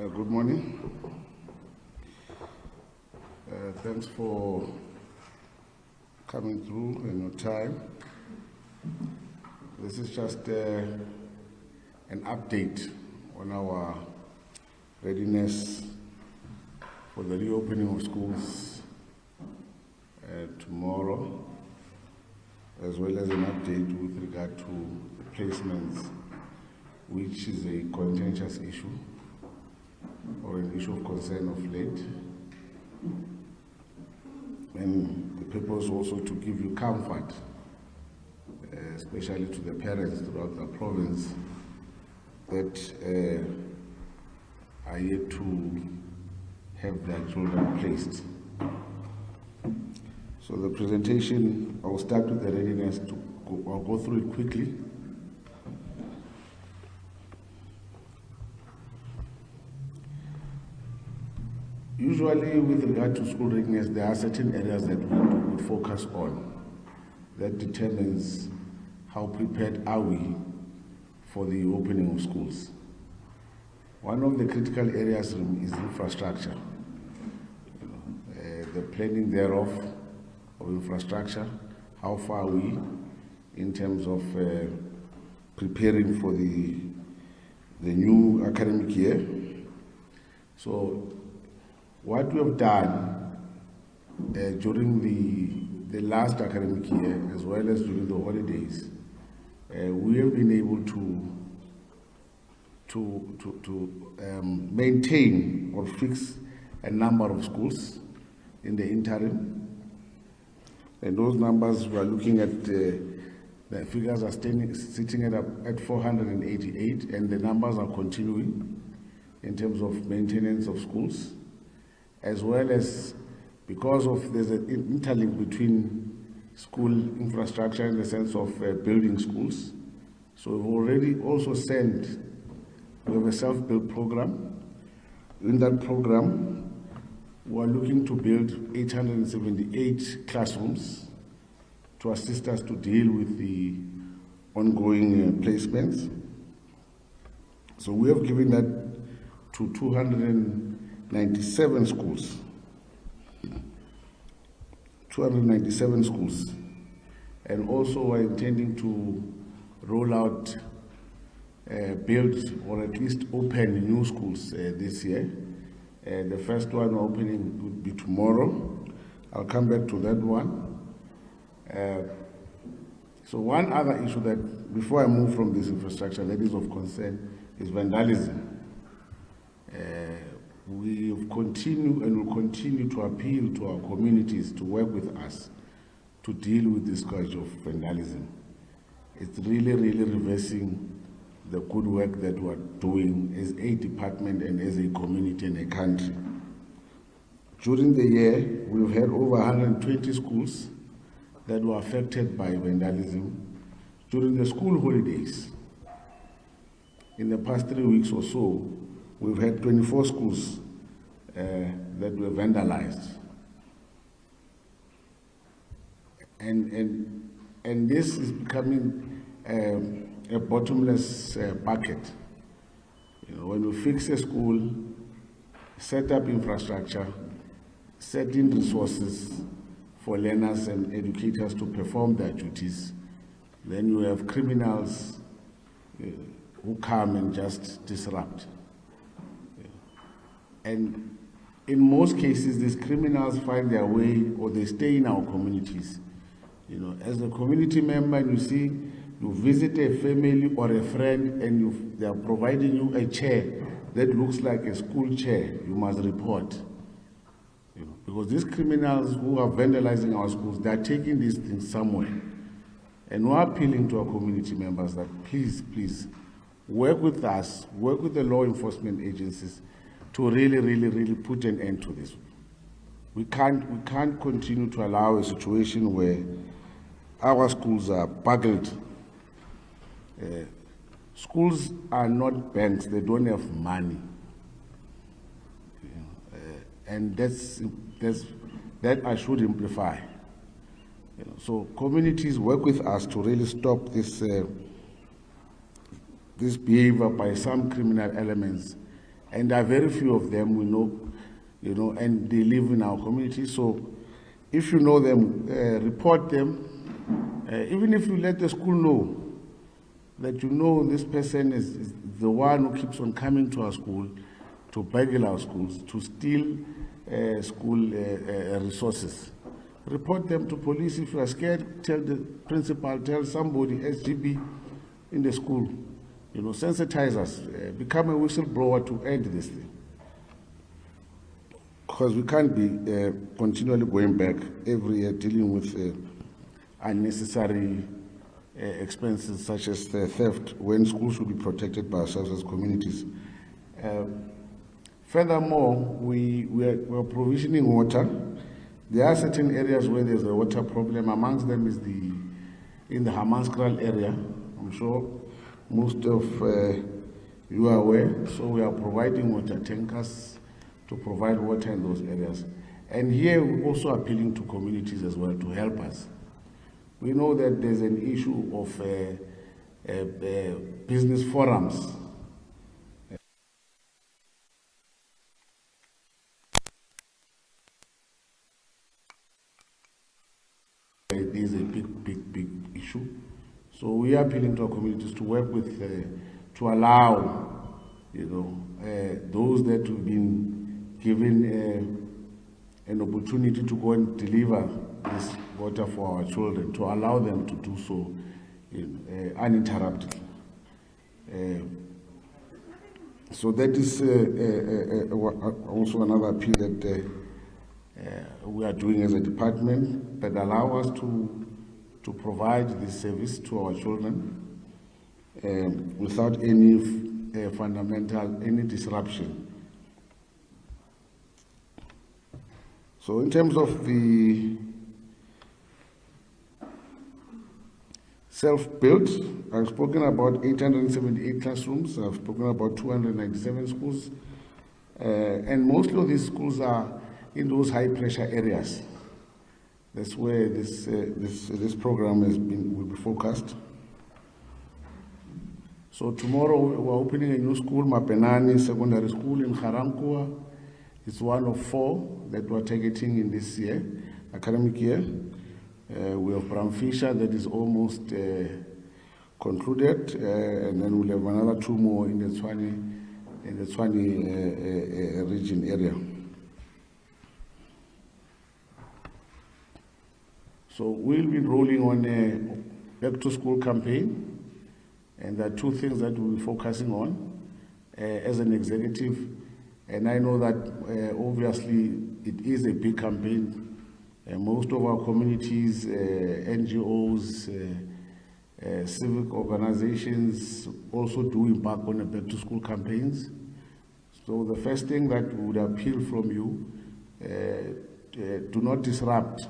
Good morning. Thanks for coming through in your time. This is just an update on our readiness for the reopening of schools tomorrow, as well as an update with regard to the placements, which is a contentious issue or an issue of concern of late. And the purpose also to give you comfort, especially to the parents throughout the province that are yet to have their children placed. So the presentation, I'll start with the readiness. I'll go through it quickly. Usually, with regard to school readiness, there are certain areas that we would focus on that determines how prepared are we for the opening of schools. One of the critical areas is infrastructure. The planning thereof of infrastructure, how far are we in terms of preparing for the new academic year. So what we have done during the last academic year, as well as during the holidays, we have been able to maintain or fix a number of schools in the interim. And those numbers we are looking at, the figures are sitting at 488, and the numbers are continuing in terms of maintenance of schools, as well as because of there's an interlink between school infrastructure in the sense of building schools. So we've already also we have a self-build program. In that program, we are looking to build 878 classrooms to assist us to deal with the ongoing placements. So we have given that to 297 schools. 297 schools. And also we're intending to roll out, build or at least open new schools this year. The first one opening would be tomorrow. I'll come back to that one. So one other issue that, before I move from this infrastructure that is of concern, is vandalism. We have continued and will continue to appeal to our communities to work with us to deal with this scourge of vandalism. It's really reversing the good work that we are doing as a department and as a community and a country. During the year, we've had over 120 schools that were affected by vandalism during the school holidays. In the past 3 weeks or so, we've had 24 schools that were vandalized. And this is becoming a bottomless bucket. When we fix a school, set up infrastructure, set in resources for learners and educators to perform their duties, then you have criminals who come and just disrupt. And in most cases, these criminals find their way or they stay in our communities. As a community member, and you see, you visit a family or a friend and they are providing you a chair that looks like a school chair, you must report. Because these criminals who are vandalizing our schools, they are taking these things somewhere. And we're appealing to our community members that please, work with us, work with the law enforcement agencies to really put an end to this. We can't continue to allow a situation where our schools are buckled. Schools are not banks, they don't have money. And that I should amplify. So communities work with us to really stop this behavior by some criminal elements And there are very few of them we know, and they live in our community. So if you know them, report them. Even if you let the school know that this person is the one who keeps on coming to our school, to burgle our schools, to steal school resources. Report them to police. If you are scared, tell the principal, tell somebody, SGB in the school. Sensitize us, become a whistleblower to end this thing. Because we can't be continually going back every year dealing with unnecessary expenses such as theft when schools should be protected by ourselves as communities. Furthermore, we are provisioning water. There are certain areas where there's a water problem. Amongst them is in the Hammanskraal area. I'm sure most of you are aware. So we are providing water tankers to provide water in those areas. And here we're also appealing to communities as well to help us. We know that there's an issue of business forums. It is a big issue. So we are appealing to our communities to work with, to allow, those that have been given an opportunity to go and deliver this water for our children, to allow them to do so uninterrupted. So that is also another appeal that we are doing as a department that allow us to provide this service to our children without any any disruption. So in terms of the self-built, I've spoken about 878 classrooms, I've spoken about 297 schools, and most of these schools are in those high-pressure areas. That's where this program will be focused. So tomorrow we're opening a new school, Mapenani Secondary School in Karankua. It's one of 4 that we're targeting in this year, academic year. We have Bramfisher that is almost concluded, and then we'll have another 2 more in the Tshwane region area. So we'll be rolling on a back-to-school campaign, and there are 2 things that we'll be focusing on as an executive. And I know that obviously it is a big campaign. Most of our communities, NGOs, civic organizations also do embark on a back-to-school campaigns. So the first thing that we would appeal from you, do not disrupt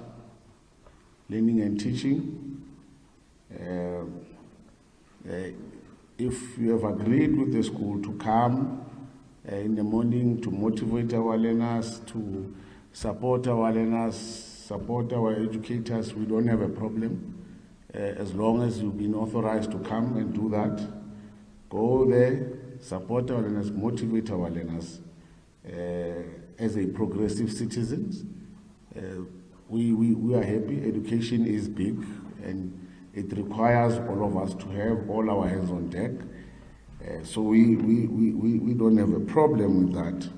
learning and teaching. If you have agreed with the school to come in the morning to motivate our learners, to support our learners, support our educators, we don't have a problem. As long as you've been authorized to come and do that, go there, support our learners, motivate our learners as a progressive citizens. We are happy. Education is big and it requires all of us to have all our hands on deck. So we don't have a problem with that,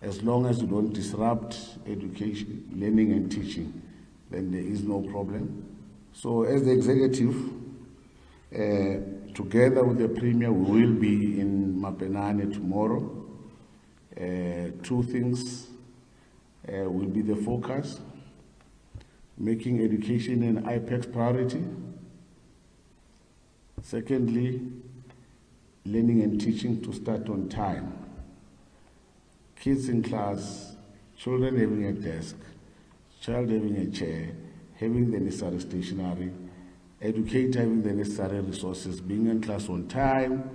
as long as you don't disrupt education, learning and teaching, then there is no problem. So as the executive, together with the Premier, we will be in Mapenane tomorrow. 2 things will be the focus: making education an IPEX priority. Secondly, learning and teaching to start on time. Kids in class, children having a desk, child having a chair, having the necessary stationery, educator having the necessary resources, being in class on time,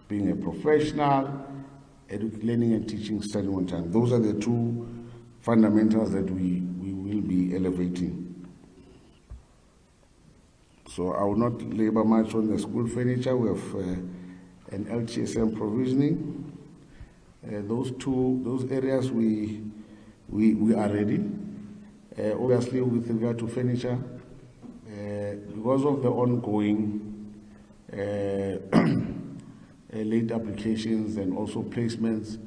being a professional, learning and teaching, studying on time. Those are the 2 fundamentals that we will be elevating. So I will not labor much on the school furniture. We have an LTSM provisioning. those areas we are ready. Obviously, with regard to furniture, because of the ongoing late applications and also placements,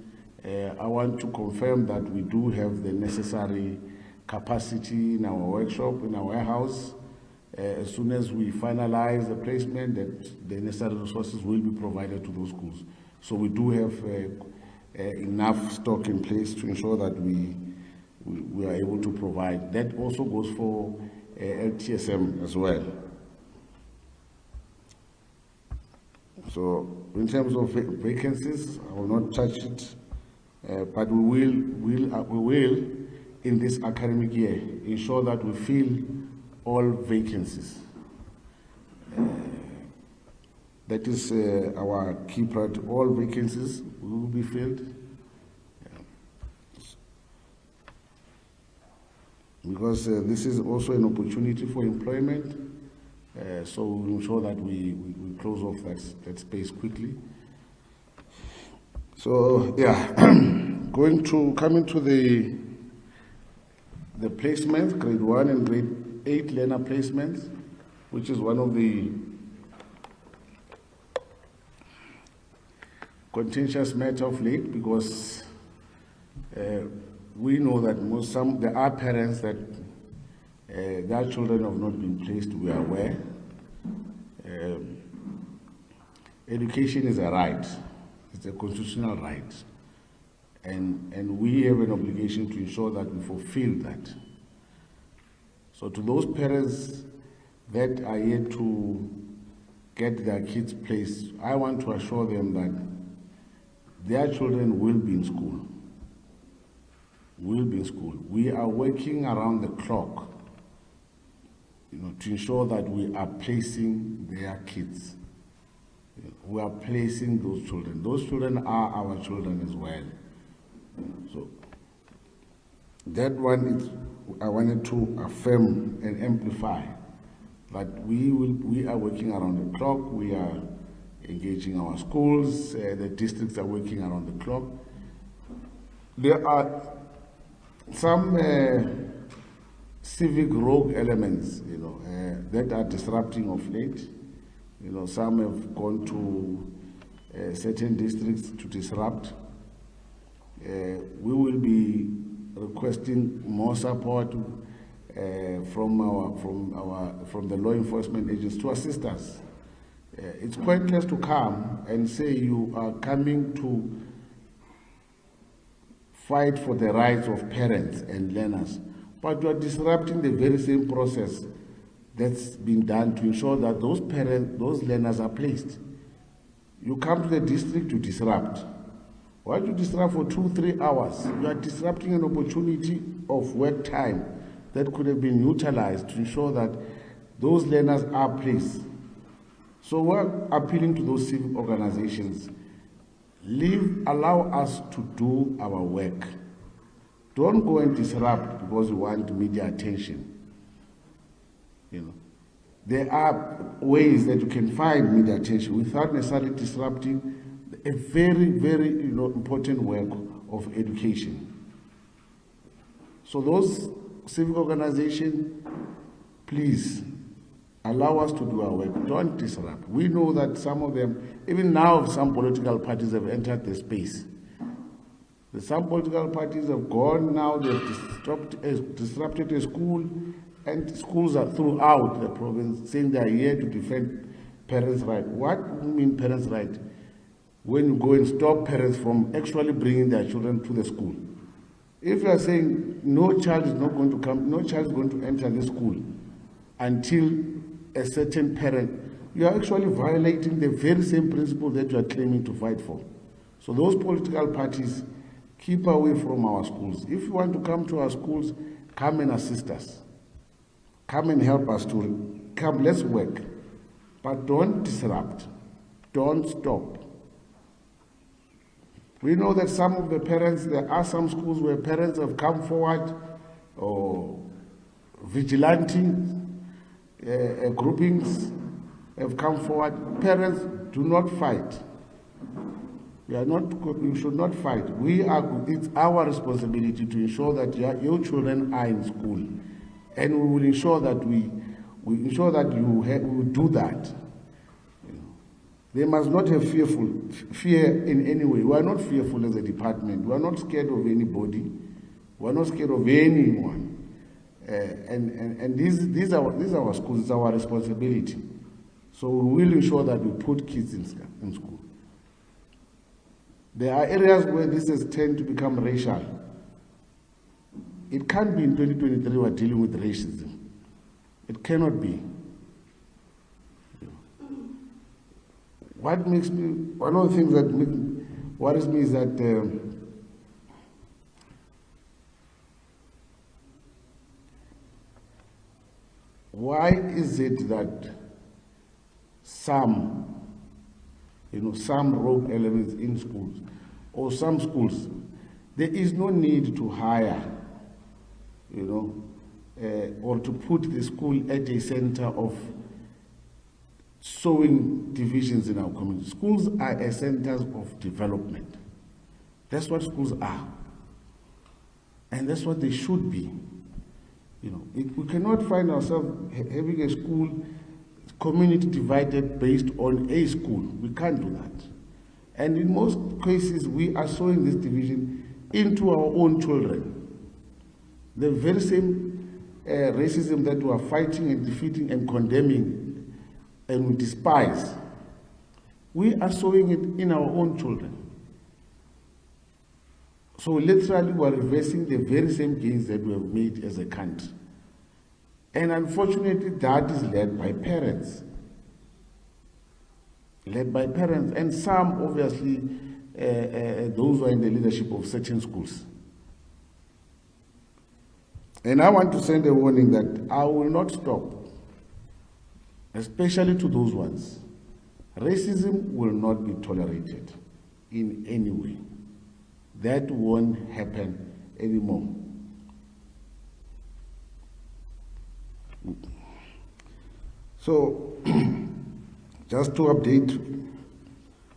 I want to confirm that we do have the necessary capacity in our workshop, in our warehouse. As soon as we finalize the placement, that the necessary resources will be provided to those schools. So we do have enough stock in place to ensure that we are able to provide. That also goes for LTSM as well. So in terms of vacancies, I will not touch it, but we will in this academic year ensure that we fill all vacancies. That is our key priority. All vacancies will be filled. Because this is also an opportunity for employment, so we'll ensure that we close off that space quickly. So yeah, coming to the placements, grade 1 and grade 8 learner placements, which is one of the contentious matter of late, because we know that there are parents that their children have not been placed. We are aware. Education is a right; it's a constitutional right, and we have an obligation to ensure that we fulfill that. So, to those parents that are yet to get their kids placed, I want to assure them that their children will be in school. We are working around the clock, to ensure that we are placing their kids. We are placing those children. Those children are our children as well. So that one is, I wanted to affirm and amplify that we are working around the clock. We are engaging our schools. The districts are working around the clock. There are some civic rogue elements, that are disrupting of late. Some have gone to certain districts to disrupt. We will be requesting more support from the law enforcement agents to assist us. It's pointless to come and say you are coming to fight for the rights of parents and learners, but you are disrupting the very same process that's been done to ensure that those learners are placed. You come to the district to disrupt. Why do you disrupt for 2-3 hours? You are disrupting an opportunity of work time that could have been utilized to ensure that those learners are placed. So we're appealing to those civic organizations. Allow us to do our work. Don't go and disrupt because you want media attention. There are ways that you can find media attention without necessarily disrupting a very, very important work of education. So those civic organizations, please allow us to do our work. Don't disrupt. We know that some of them, even now, some political parties have entered the space. Some political parties have gone now, they've disrupted a school, and schools are throughout the province saying they are here to defend parents' rights. What do you mean parents' rights? When you go and stop parents from actually bringing their children to the school. If you are saying no child is not going to come, no child is going to enter the school until a certain parent, you are actually violating the very same principle that you are claiming to fight for. So those political parties, keep away from our schools. If you want to come to our schools, come and assist us. Come and help us to come, let's work. But don't disrupt. Don't stop. We know that some of the parents, there are some schools where parents have come forward, or vigilante groupings have come forward. Parents, do not fight. We should not fight. It's our responsibility to ensure that your children are in school, and we will ensure that we ensure that we will do that. They must not have fear in any way. We are not fearful as a department. We are not scared of anybody. We are not scared of anyone. And these are our schools. It's our responsibility. So we will ensure that we put kids in school. There are areas where this has tended to become racial. It can't be in 2023 we are dealing with racism. It cannot be. One of the things that worries me is that why is it that some rogue elements in schools, or some schools, there is no need to hire, or to put the school at a center of sowing divisions in our community. Schools are a centers of development. That's what schools are. And that's what they should be. We cannot find ourselves having a school community divided based on a school. We can't do that. And in most cases, we are sowing this division into our own children. The very same racism that we are fighting and defeating and condemning and we despise, we are sowing it in our own children. So literally we are reversing the very same gains that we have made as a country. And unfortunately that is led by parents. And some obviously those who are in the leadership of certain schools. And I want to send a warning that I will not stop, especially to those ones. Racism will not be tolerated in any way. That won't happen anymore. So, just to update,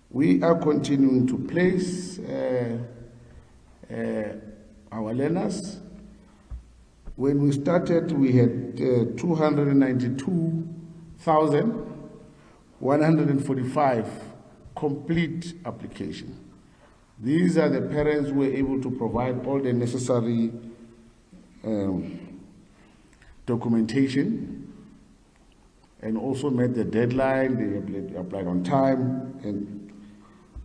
we are continuing to place our learners. When we started, we had 292,145 complete applications. These are the parents who were able to provide all the necessary documentation and also met the deadline. They applied on time,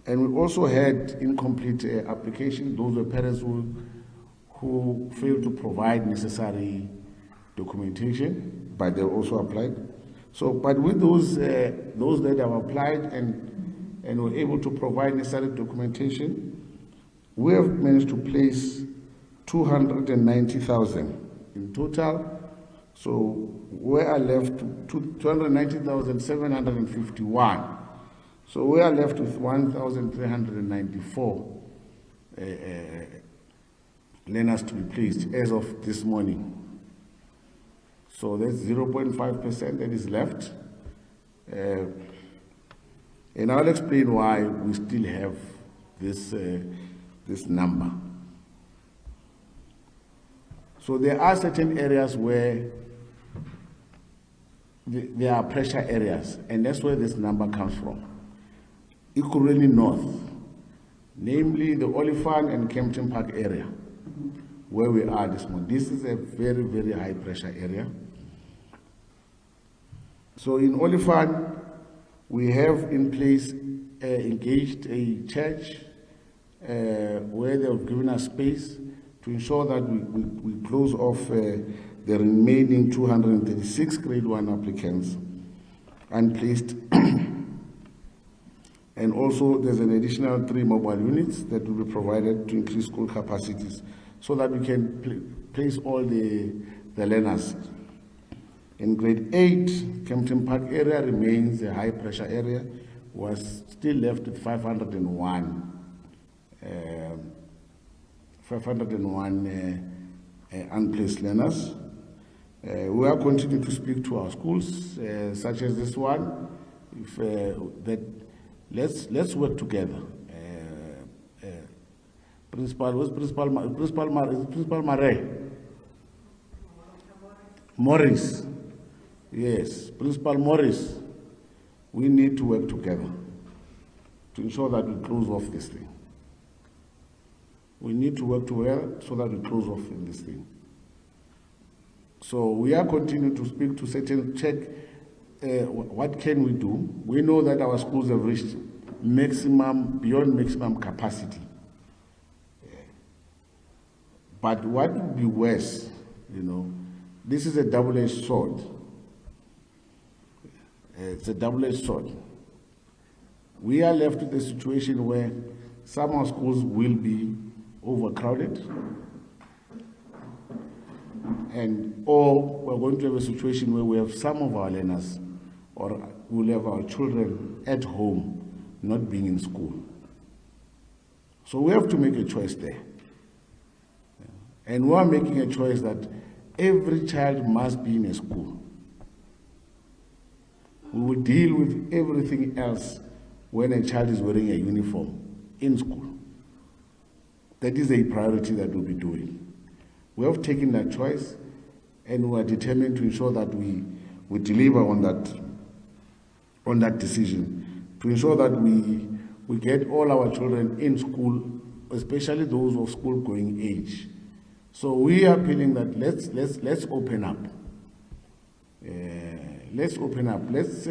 and we also had incomplete applications. Those were parents who failed to provide necessary documentation, but they also applied. So, but with those that have applied and were able to provide necessary documentation, we have managed to place 290,000 in total. So we are left to 290,751. So we are left with 1,394 learners to be placed as of this morning. So that's 0.5% that is left. And I'll explain why we still have this number. So there are certain areas where there are pressure areas, and that's where this number comes from. Ekurhuleni North, namely the Oliphant and Kempton Park area, where we are this morning. This is a very, very high pressure area. So in Oliphant, we have in place engaged a church where they have given us space to ensure that we close off the remaining 236 grade 1 applicants unplaced. And also there's an additional 3 mobile units that will be provided to increase school capacities so that we can place all the learners. In grade 8, Kempton Park area remains a high pressure area, was still left with 501 unplaced learners. We are continuing to speak to our schools, such as this one, let's work together. Principal, who's Principal? Principal Mare? Morris. Yes, Principal Morris. We need to work together to ensure that we close off this thing. We need to work together so that we close off in this thing. So we are continuing to speak to certain, check what can we do. We know that our schools have reached beyond maximum capacity. But what would be worse, this is a double-edged sword. It's a double-edged sword. We are left with a situation where some of our schools will be overcrowded, or we're going to have a situation where we have some of our learners, or we'll have our children at home, not being in school. So we have to make a choice there. And we are making a choice that every child must be in a school. We will deal with everything else when a child is wearing a uniform in school. That is a priority that we'll be doing. We have taken that choice, and we are determined to ensure that we deliver on that decision, to ensure that we get all our children in school, especially those of school-going age. So we are feeling that let's open up. Let's open up. Let's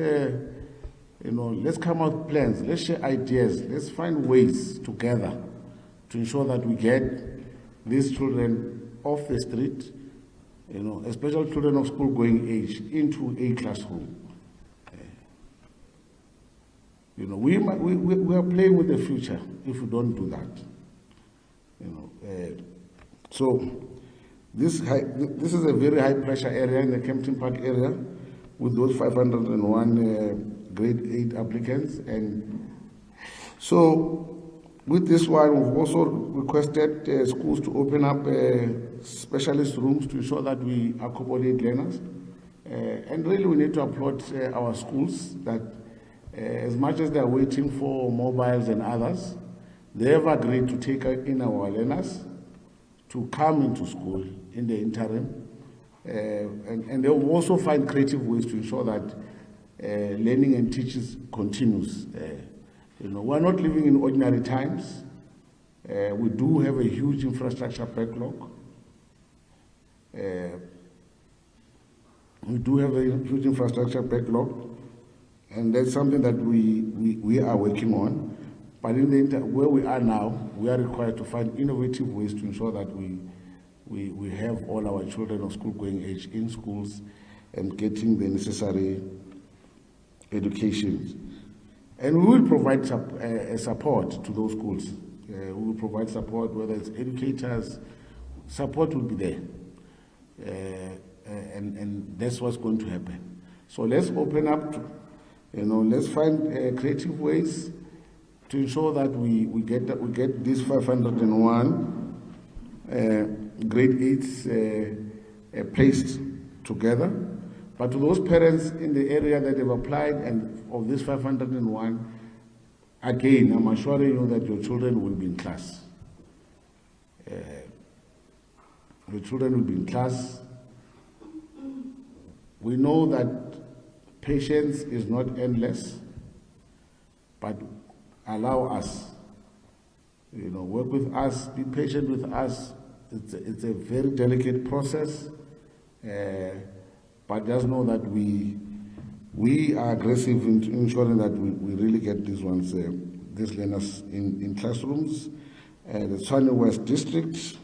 come out with plans. Let's share ideas. Let's find ways together to ensure that we get these children off the street, especially children of school-going age, into a classroom. We are playing with the future if we don't do that. So this is a very high pressure area in the Kempton Park area, with those 501 grade 8 applicants. And so with this one, we've also requested schools to open up specialist rooms to ensure that we accommodate learners. And really we need to applaud our schools that as much as they're waiting for mobiles and others, they have agreed to take in our learners to come into school in the interim. And they will also find creative ways to ensure that learning and teaching continues. We're not living in ordinary times. We do have a huge infrastructure backlog. And that's something that we are working on. But where we are now, we are required to find innovative ways to ensure that we have all our children of school-going age in schools and getting the necessary education. And we will provide support to those schools. We will provide support, whether it's educators, support will be there. And that's what's going to happen. So let's open up, let's find creative ways to ensure that we get these 501 grade 8s placed together. But to those parents in the area that have applied, and of this 501, again, I'm assuring you that your children will be in class. Your children will be in class. We know that patience is not endless, but allow us, work with us, be patient with us. It's a very delicate process, but just know that we are aggressive in ensuring that we really get these learners in classrooms. The Tshwane West District,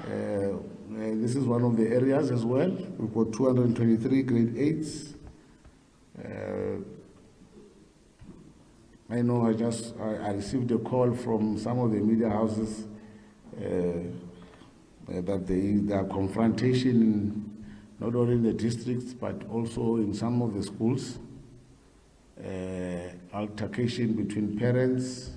this is one of the areas as well. We've got 223 grade 8s. I know I received a call from some of the media houses that there are confrontation not only in the districts but also in some of the schools, altercation between parents,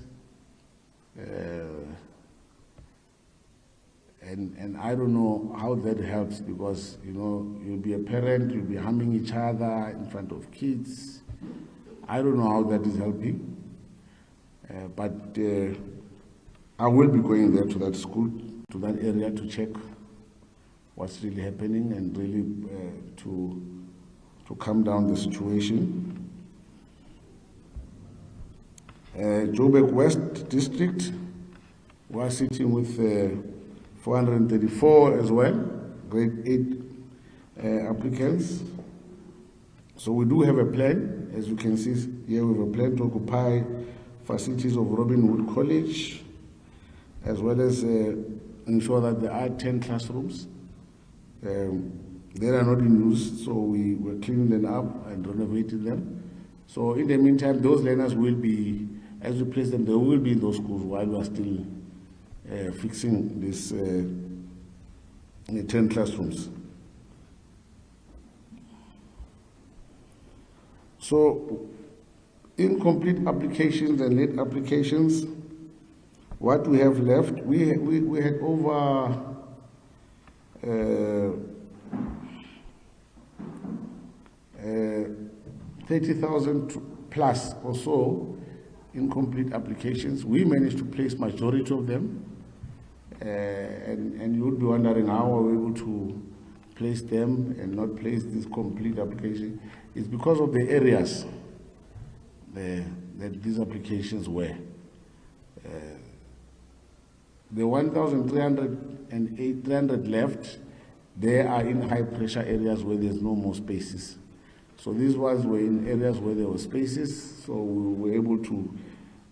and I don't know how that helps, because you'll be a parent, you'll be harming each other in front of kids. I don't know how that is helping, but I will be going there to that school, to that area to check what's really happening and really to calm down the situation. Joburg West District, we are sitting with 434 as well, grade 8 applicants. So we do have a plan, as you can see here, we have a plan to occupy facilities of Robin Hood College, as well as ensure that there are 10 classrooms. They are not in use, so we were cleaning them up and renovating them. So in the meantime, those learners will be, as we place them, they will be in those schools while we are still fixing this 10 classrooms. So incomplete applications and late applications, what we have left, we had over 30,000 plus or so incomplete applications. We managed to place majority of them, and you would be wondering how are we able to place them and not place this complete application. It's because of the areas that these applications were. The 1,308 left, they are in high pressure areas where there's no more spaces. So these ones were in areas where there were spaces, so we were able to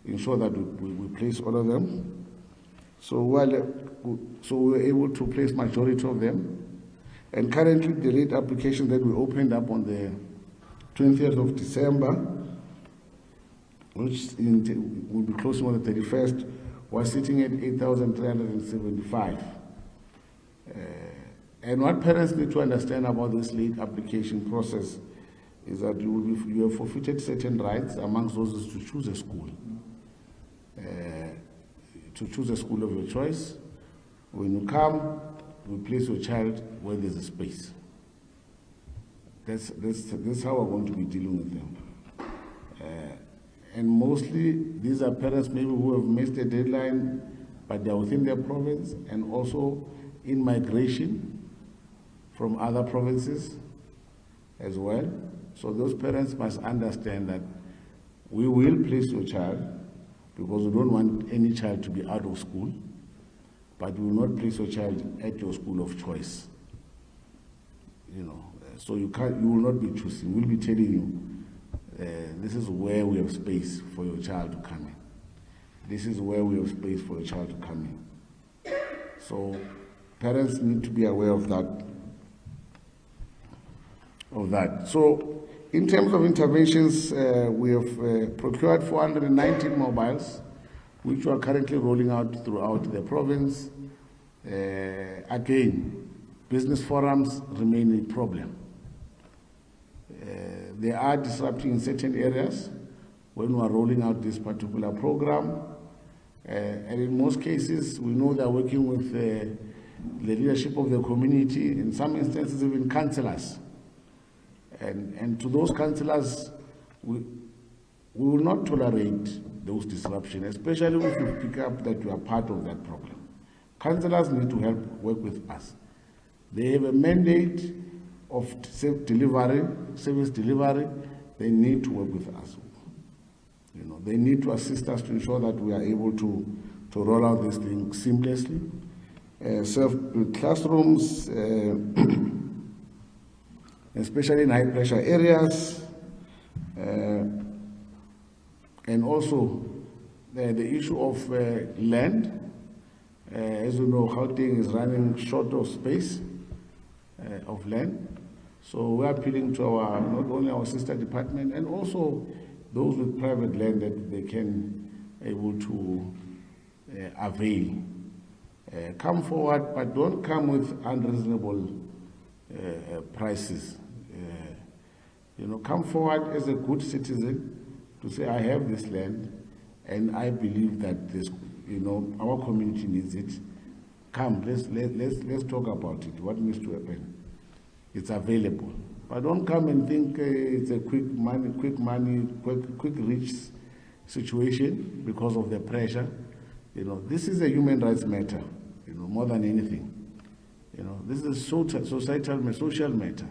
ensure that we place all of them. So we were able to place majority of them. And currently the late application that we opened up on the 20th of December, which will be closing on the 31st, was sitting at 8,375. And what parents need to understand about this late application process is that you have forfeited certain rights, amongst those is to choose a school. To choose a school of your choice. When you come, you place your child where there's a space. That's how we're going to be dealing with them. And mostly, these are parents maybe who have missed the deadline, but they're within their province and also in migration from other provinces as well. So those parents must understand that we will place your child because we don't want any child to be out of school, but we will not place your child at your school of choice. You know, so you will not be choosing. We'll be telling you, this is where we have space for your child to come in. This is where we have space for your child to come in. So parents need to be aware of that. So in terms of interventions, we have procured 419 mobiles, which we are currently rolling out throughout the province. Again, business forums remain a problem. They are disrupting in certain areas when we are rolling out this particular program. And in most cases, we know they are working with the leadership of the community, in some instances even councillors. And to those councillors, we will not tolerate those disruptions, especially if you pick up that you are part of that problem. Councillors need to help work with us. They have a mandate of service delivery. They need to work with us. You know, they need to assist us to ensure that we are able to roll out this thing seamlessly. Serve classrooms, especially in high pressure areas, and also the issue of land. As you know, Gauteng is running short of space of land. So we are appealing to not only our sister department and also those with private land that they can able to avail. Come forward, but don't come with unreasonable prices. Come forward as a good citizen to say, I have this land and I believe that this, our community needs it. Come, let's talk about it. What needs to happen? It's available. But don't come and think it's a quick rich situation because of the pressure. You know, this is a human rights matter, you know, more than anything. You know, this is a societal, social matter.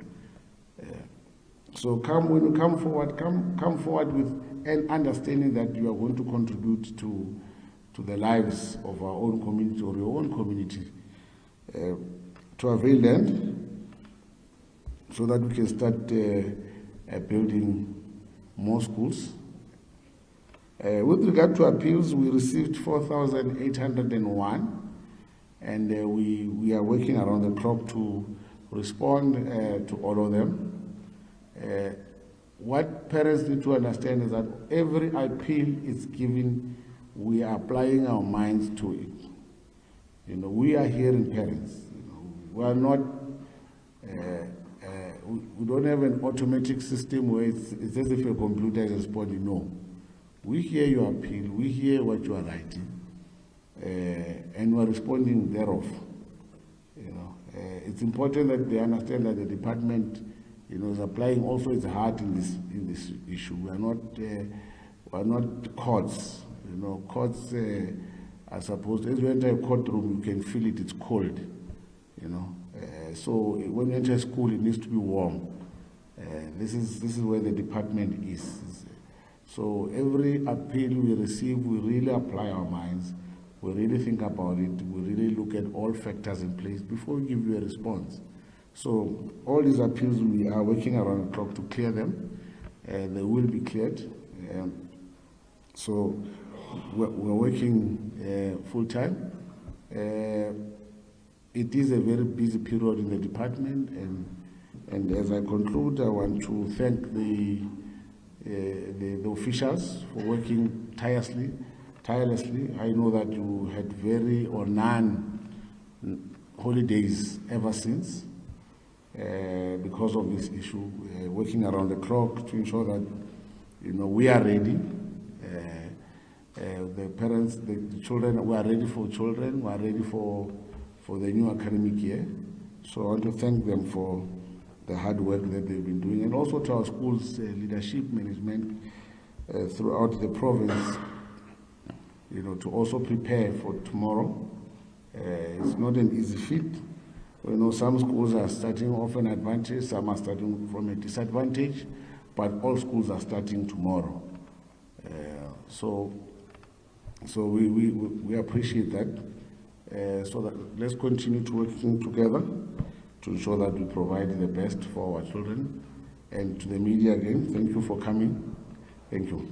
So when you come forward with an understanding that you are going to contribute to the lives of our own community or your own community, to avail them, so that we can start building more schools. With regard to appeals, we received 4,801, and we are working around the clock to respond to all of them. What parents need to understand is that every appeal is given, we are applying our minds to it. You know, we are hearing parents. You know, we are not. We don't have an automatic system where it's as if a computer is responding. No, we hear your appeal, we hear what you are writing, and we are responding thereof. You know, it's important that they understand that the department, you know, is applying also its heart in this issue. We are not courts. You know, courts are supposed. As you enter a courtroom, you can feel it. It's cold. You know, so when you enter a school, it needs to be warm. This is where the department is. So every appeal we receive, we really apply our minds. We really think about it. We really look at all factors in place before we give you a response. So all these appeals, we are working around the clock to clear them. They will be cleared. So we're working full time. It is a very busy period in the department, and as I conclude, I want to thank the officials for working tirelessly. I know that you had very or none holidays ever since because of this issue, working around the clock to ensure that, you know, we are ready. The parents, the children, we are ready for children, we are ready for the new academic year. So I want to thank them for the hard work that they've been doing, and also to our schools' leadership management throughout the province, you know, to also prepare for tomorrow. It's not an easy feat. You know, some schools are starting off an advantage, some are starting from a disadvantage, but all schools are starting tomorrow. So we appreciate that. So that let's continue to working together to ensure that we provide the best for our children. And to the media again, thank you for coming. Thank you.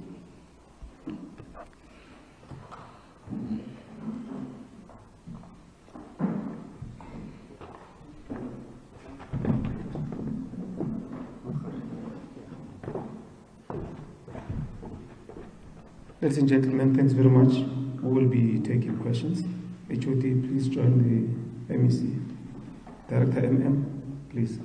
Ladies and gentlemen, thanks very much. We will be taking questions. HOD, please join the MEC. Director MM, please.